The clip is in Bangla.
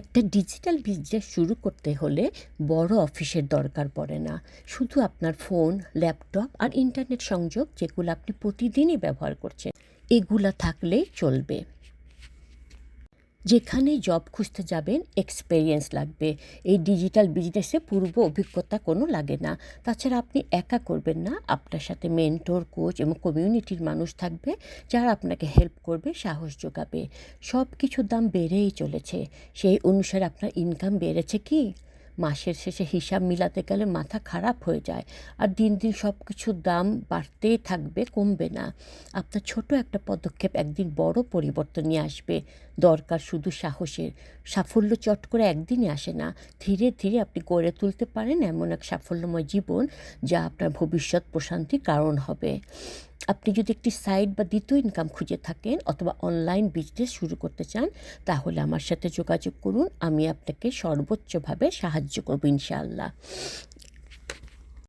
একটা ডিজিটাল বিজনেস শুরু করতে হলে বড় অফিসের দরকার পড়ে না। শুধু আপনার ফোন, ল্যাপটপ আর ইন্টারনেট সংযোগ যেগুলো আপনি প্রতিদিনই ব্যবহার করছেন, এগুলা থাকলেই চলবে। যেখানেই জব খুঁজতে যাবেন এক্সপেরিয়েন্স লাগবে। এই ডিজিটাল বিজনেসে পূর্ব অভিজ্ঞতা কোনো লাগে না। তাছাড়া আপনি একা করবেন না, আপনার সাথে মেন্টর, কোচ এবং কমিউনিটির মানুষ থাকবে যারা আপনাকে হেল্প করবে, সাহস যোগাবে। সব কিছুর দাম বেড়েই চলেছে। সেই অনুসারে আপনার ইনকাম বেড়েছে কি? মাসের শেষে হিসাব মিলাতে গেলে মাথা খারাপ হয়ে যায়। আর দিন দিন সব কিছুর দাম বাড়তেই থাকবে, কমবে না। আপনার ছোট একটা পদক্ষেপ একদিন বড় পরিবর্তন নিয়ে আসবে। দরকার শুধু সাহসের। সাফল্য চট করে একদিনে আসে না। ধীরে ধীরে আপনি গড়ে তুলতে পারেন এমন এক সাফল্যময় জীবন যা আপনার ভবিষ্যৎ প্রশান্তির কারণ হবে। আপনি যদি একটি সাইড বা দ্বিতীয় ইনকাম খুঁজে থাকেন অথবা অনলাইন বিজনেস শুরু করতে চান, তাহলে আমার সাথে যোগাযোগ করুন। আমি আপনাকে সর্বোচ্চভাবে সাহায্য করব ইনশাআল্লাহ।